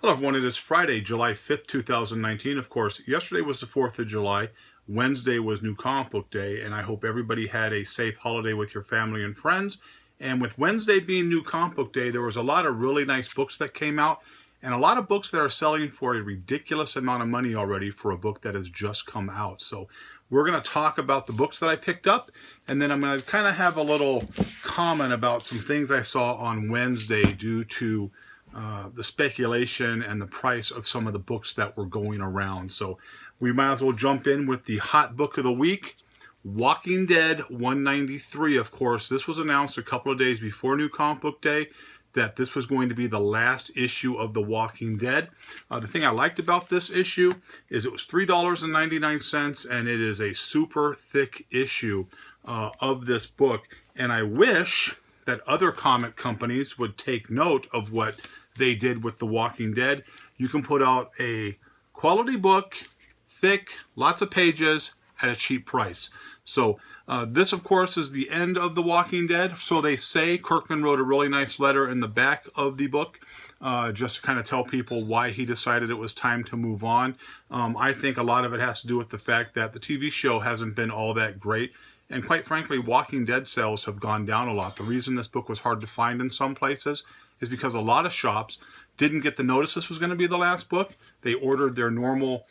Hello everyone, it is Friday, July 5th, 2019. Of course, yesterday was the 4th of July, Wednesday was New Comic Book Day, and I hope everybody had a safe holiday with your family and friends. And with Wednesday being New Comic Book Day, there was a lot of really nice books that came out, and a lot of books that are selling for a ridiculous amount of money already for a book that has just come out. So we're going to talk about the books that I picked up, and then I'm going to kind of have a little comment about some things I saw on Wednesday due to the speculation and the price of some of the books that were going around. So we might as well jump in with the hot book of the week, Walking Dead 193. Of course, this was announced a couple of days before New Comic Book Day that this was going to be the last issue of The Walking Dead. The thing I liked about this issue is it was $3.99, and it is a super thick issue of this book. And I wish that other comic companies would take note of what they did with The Walking Dead. You can put out a quality book, thick, lots of pages, at a cheap price. So this, of course, is the end of The Walking Dead. So they say. Kirkman wrote a really nice letter in the back of the book just to kind of tell people why he decided it was time to move on. I think a lot of it has to do with the fact that the TV show hasn't been all that great. And quite frankly, Walking Dead sales have gone down a lot. The reason this book was hard to find in some places is because a lot of shops didn't get the notice this was going to be the last book. They ordered their normal,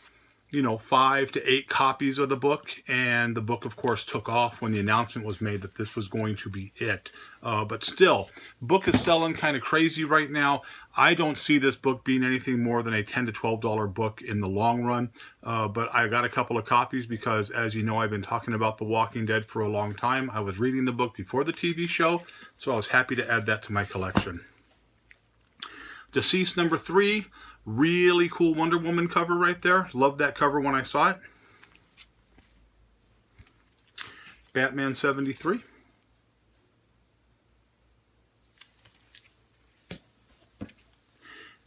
5 to 8 copies of the book, and the book, of course, took off when the announcement was made that this was going to be it. But still, book is selling kind of crazy right now. I don't see this book being anything more than a $10 to $12 book in the long run. But I got a couple of copies because, as you know, I've been talking about The Walking Dead for a long time. I was reading the book before the TV show, so I was happy to add that to my collection. Deceased number 3. Really cool Wonder Woman cover right there. Loved that cover when I saw it. Batman 73.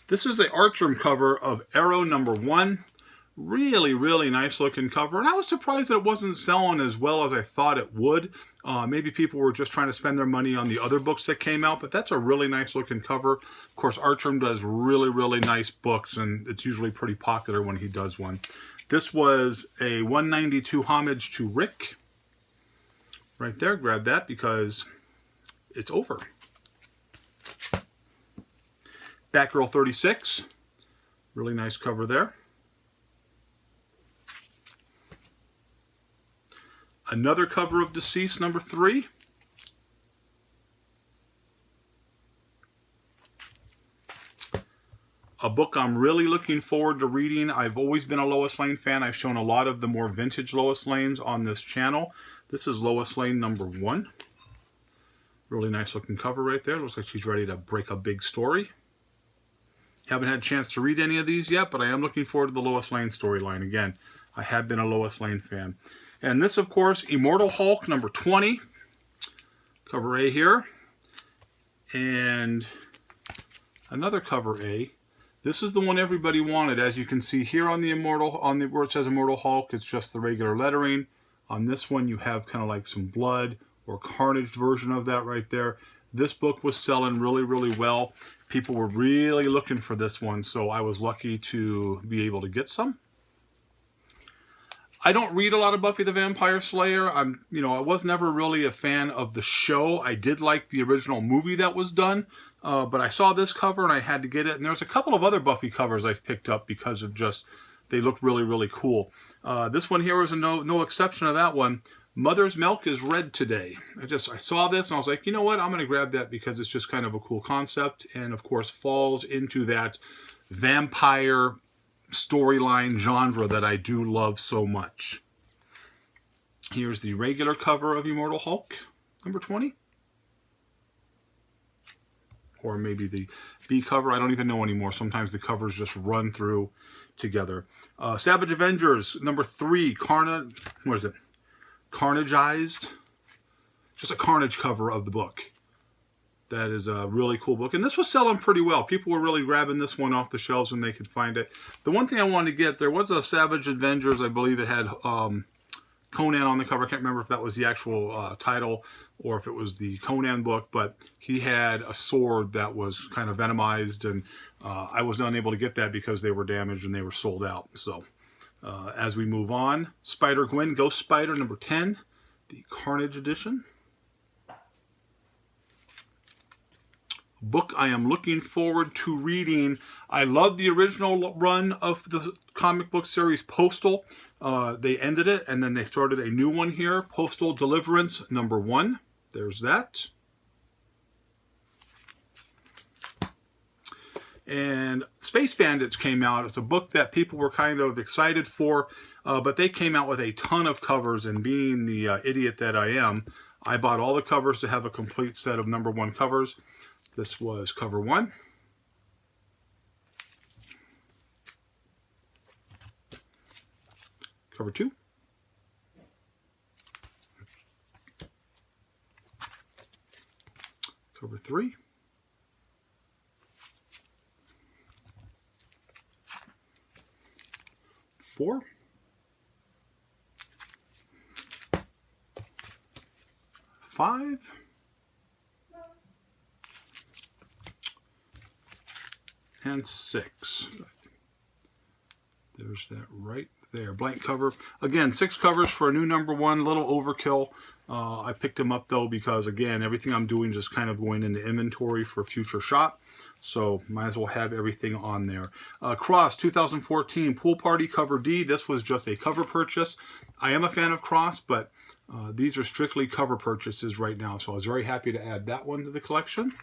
This is the Artgerm cover of Arrow number 1. Really, really nice looking cover. And I was surprised that it wasn't selling as well as I thought it would. Maybe people were just trying to spend their money on the other books that came out, but that's a really nice looking cover. Of course, Artgerm does really, really nice books, and it's usually pretty popular when he does one. This was a 192 homage to Rick. Right there, grab that because it's over. Batgirl 36. Really nice cover there. Another cover of Deceased number 3. A book I'm really looking forward to reading. I've always been a Lois Lane fan. I've shown a lot of the more vintage Lois Lanes on this channel. This is Lois Lane number 1. Really nice looking cover right there. Looks like she's ready to break a big story. Haven't had a chance to read any of these yet, but I am looking forward to the Lois Lane storyline. Again, I have been a Lois Lane fan. And this, of course, Immortal Hulk number 20. Cover A here. And another cover A. This is the one everybody wanted. As you can see here on the where it says Immortal Hulk, it's just the regular lettering. On this one, you have kind of like some blood or carnage version of that right there. This book was selling really, really well. People were really looking for this one, so I was lucky to be able to get some. I don't read a lot of Buffy the Vampire Slayer. I was never really a fan of the show. I did like the original movie that was done, but I saw this cover and I had to get it. And there's a couple of other Buffy covers I've picked up because of just, they look really, really cool. This one here is no exception to that one. Mother's Milk is red today. I saw this and I was like, you know what? I'm going to grab that because it's just kind of a cool concept. And of course falls into that vampire storyline genre that I do love so much. Here's the regular cover of Immortal Hulk, number 20. Or maybe the B cover. I don't even know anymore. Sometimes the covers just run through together. Savage Avengers, number 3. Carnageized. Just a Carnage cover of the book. That is a really cool book. And this was selling pretty well. People were really grabbing this one off the shelves when they could find it. The one thing I wanted to get, there was a Savage Avengers, I believe it had Conan on the cover. I can't remember if that was the actual title or if it was the Conan book, but he had a sword that was kind of venomized, and I was unable to get that because they were damaged and they were sold out. So as we move on, Spider-Gwen, Ghost Spider number 10, the Carnage edition. Book I am looking forward to reading. I love the original run of the comic book series Postal. They ended it and then they started a new one here, Postal Deliverance number 1. There's that. And Space Bandits came out. It's a book that people were kind of excited for, but they came out with a ton of covers, and being the idiot that I am, I bought all the covers to have a complete set of number 1 covers. This was cover 1. Cover 2. Cover 3. Four. 5. And 6. There's that right there. Blank cover. Again, 6 covers for a new number 1. Little overkill. I picked them up though because, again, everything I'm doing just kind of going into inventory for future shop. So might as well have everything on there. Cross 2014 Pool Party cover D. This was just a cover purchase. I am a fan of Cross, but these are strictly cover purchases right now. So I was very happy to add that one to the collection.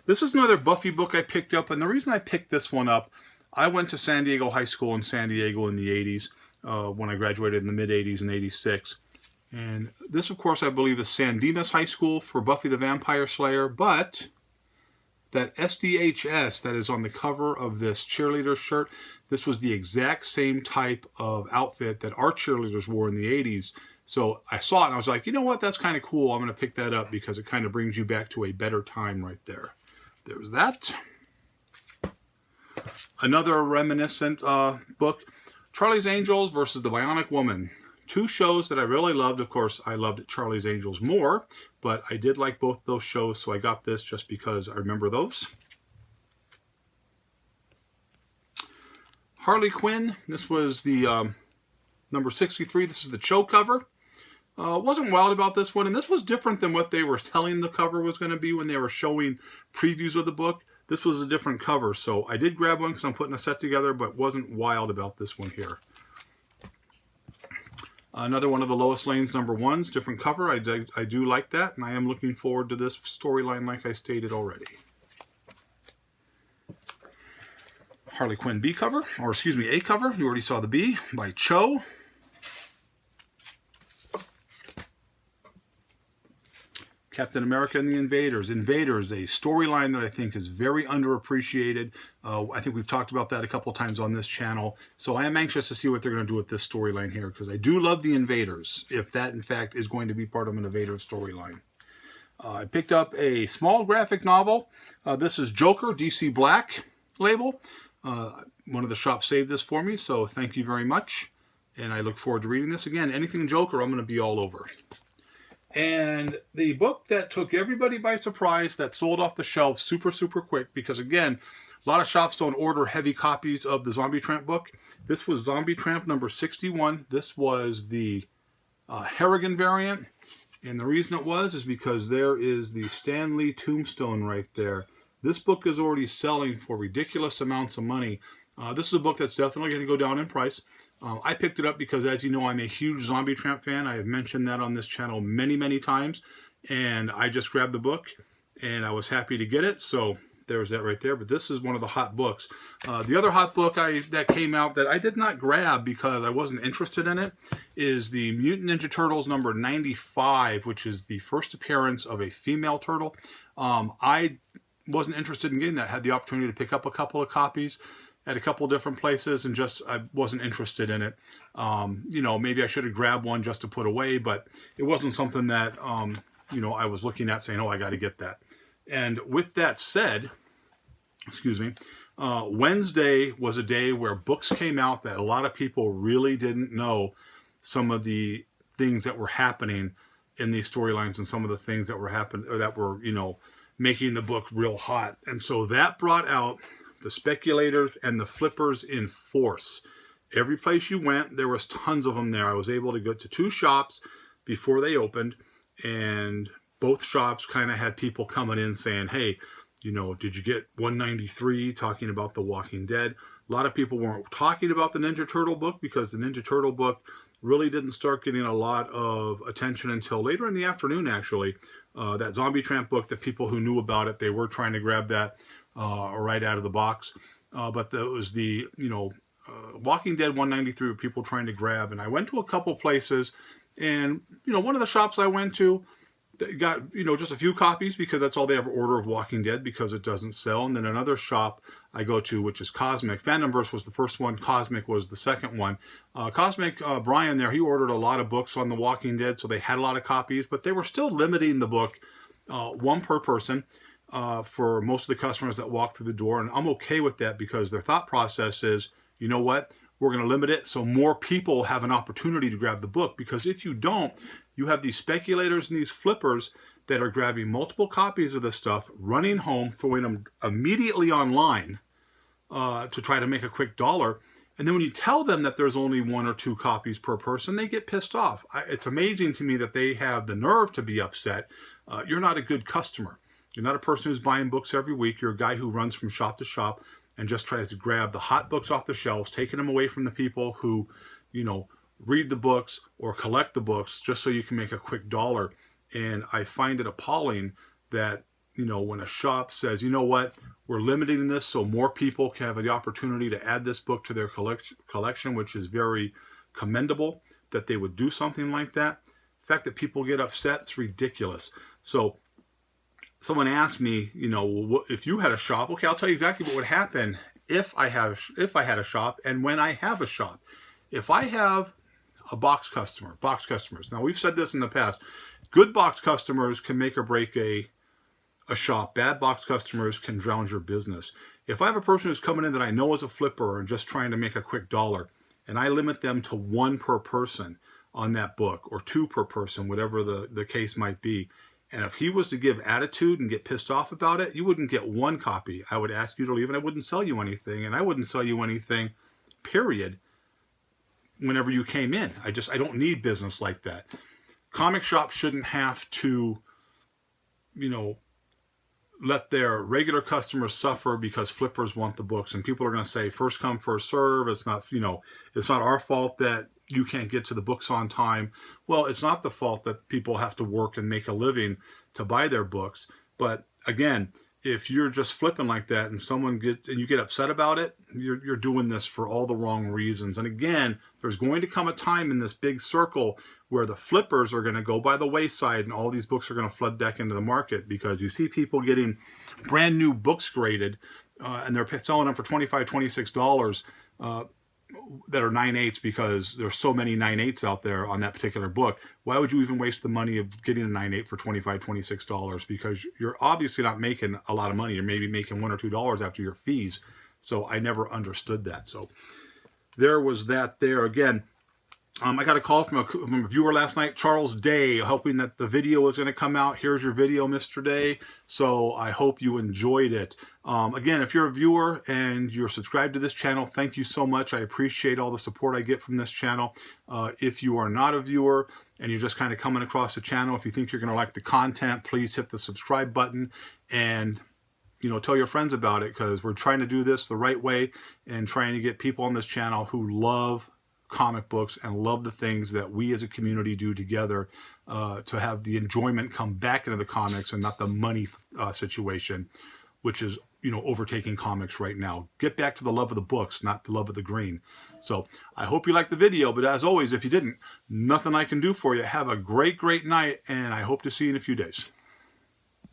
This is another Buffy book I picked up, and the reason I picked this one up, I went to San Diego High School in San Diego in the 80s, when I graduated in the mid-80s in 86. And this, of course, I believe is San Dimas High School for Buffy the Vampire Slayer, but that SDHS that is on the cover of this cheerleader shirt, this was the exact same type of outfit that our cheerleaders wore in the 80s. So I saw it and I was like, you know what, that's kind of cool. I'm going to pick that up because it kind of brings you back to a better time right there. There's that. Another reminiscent book, Charlie's Angels versus the Bionic Woman. 2 shows that I really loved. Of course, I loved Charlie's Angels more, but I did like both those shows, so I got this just because I remember those. Harley Quinn. This was the number 63. This is the show cover. Wasn't wild about this one, and this was different than what they were telling the cover was going to be when they were showing previews of the book. This was a different cover, so I did grab one because I'm putting a set together, but wasn't wild about this one here. Another one of the Lois Lane's number 1s, different cover. I do like that, and I am looking forward to this storyline like I stated already. Harley Quinn B cover, or excuse me, A cover. You already saw the B by Cho. Captain America and the Invaders. Invaders, a storyline that I think is very underappreciated. I think we've talked about that a couple times on this channel. So I am anxious to see what they're going to do with this storyline here, because I do love the Invaders, if that in fact is going to be part of an Invaders storyline. I picked up a small graphic novel. This is Joker, DC Black label. One of the shops saved this for me, so thank you very much. And I look forward to reading this. Again, anything Joker, I'm going to be all over. And the book that took everybody by surprise, that sold off the shelves super, super quick, because again, a lot of shops don't order heavy copies of the Zombie Tramp book. This was Zombie Tramp number 61. This was the Harrigan variant. And the reason it was is because there is the Stan Lee tombstone right there. This book is already selling for ridiculous amounts of money. This is a book that's definitely going to go down in price. I picked it up because, as you know, I'm a huge Zombie Tramp fan. I have mentioned that on this channel many, many times. And I just grabbed the book, and I was happy to get it. So there's that right there. But this is one of the hot books. The other hot book that came out that I did not grab because I wasn't interested in it is the Mutant Ninja Turtles number 95, which is the first appearance of a female turtle. I wasn't interested in getting that. I had the opportunity to pick up a couple of copies at a couple different places, and just I wasn't interested in it. You know, maybe I should have grabbed one just to put away, but it wasn't something that you know, I was looking at saying, oh, I got to get that. And with that said, excuse me, Wednesday was a day where books came out that a lot of people really didn't know some of the things that were happening in these storylines, and some of the things that were happening, or that were, you know, making the book real hot. And so that brought out the speculators and the flippers in force. Every place you went, there was tons of them there. I was able to go to 2 shops before they opened, and both shops kind of had people coming in saying, hey, you know, did you get 193, talking about The Walking Dead. A lot of people weren't talking about the Ninja Turtle book because the Ninja Turtle book really didn't start getting a lot of attention until later in the afternoon, actually. That Zombie Tramp book, the people who knew about it, they were trying to grab that right out of the box. But it was the, you know, Walking Dead 193 were people trying to grab. And I went to a couple places, and, you know, one of the shops I went to, they got, you know, just a few copies because that's all they ever order of Walking Dead because it doesn't sell. And then another shop I go to, which is Cosmic. Fandomverse was the first one. Cosmic was the second one. Cosmic, Brian there, he ordered a lot of books on The Walking Dead, so they had a lot of copies, but they were still limiting the book, 1 per person, for most of the customers that walk through the door. And I'm okay with that because their thought process is, you know what, we're going to limit it so more people have an opportunity to grab the book. Because if you don't, you have these speculators and these flippers that are grabbing multiple copies of this stuff, running home, throwing them immediately online to try to make a quick dollar. And then when you tell them that there's only 1 or 2 copies per person, they get pissed off. It's amazing to me that they have the nerve to be upset. You're not a good customer. You're not a person who's buying books every week. You're a guy who runs from shop to shop and just tries to grab the hot books off the shelves, taking them away from the people who, you know, read the books or collect the books just so you can make a quick dollar. And I find it appalling that, you know, when a shop says, you know what, we're limiting this so more people can have the opportunity to add this book to their collection, which is very commendable that they would do something like that. The fact that people get upset, it's ridiculous. So someone asked me, you know, if you had a shop, okay, I'll tell you exactly what would happen if I had a shop and when I have a shop. If I have a box customers. Now, we've said this in the past. Good box customers can make or break a shop. Bad box customers can drown your business. If I have a person who's coming in that I know is a flipper and just trying to make a quick dollar, and I limit them to 1 per person on that book, or 2 per person, whatever the case might be, and if he was to give attitude and get pissed off about it, you wouldn't get 1 copy. I would ask you to leave, and I wouldn't sell you anything, and I wouldn't sell you anything, period, whenever you came in. I don't need business like that. Comic shops shouldn't have to, you know, let their regular customers suffer because flippers want the books, and people are going to say first come first serve. It's not, you know, it's not our fault that you can't get to the books on time. Well, it's not the fault that people have to work and make a living to buy their books. But again, if you're just flipping like that and you get upset about it, you're doing this for all the wrong reasons. And again, there's going to come a time in this big circle where the flippers are going to go by the wayside and all these books are going to flood back into the market, because you see people getting brand new books graded and they're selling them for $25, $26 that are 9/8 because there's so many 9/8 out there on that particular book. Why would you even waste the money of getting a 9/8 for $25, $26? Because you're obviously not making a lot of money. You're maybe making $1 or $2 after your fees. So I never understood that. So there was that there. Again, I got a call from a viewer last night, Charles Day, hoping that the video was going to come out. Here's your video, Mr. Day. So I hope you enjoyed it. Again, if you're a viewer and you're subscribed to this channel, thank you so much. I appreciate all the support I get from this channel. If you are not a viewer and you're just kind of coming across the channel, if you think you're going to like the content, please hit the subscribe button and, you know, tell your friends about it, because we're trying to do this the right way and trying to get people on this channel who love comic books and love the things that we as a community do together to have the enjoyment come back into the comics and not the money situation, which is, you know, overtaking comics right now. Get back to the love of the books, not the love of the green. So I hope you liked the video, but as always, if you didn't, nothing I can do for you. Have a great, great night, and I hope to see you in a few days.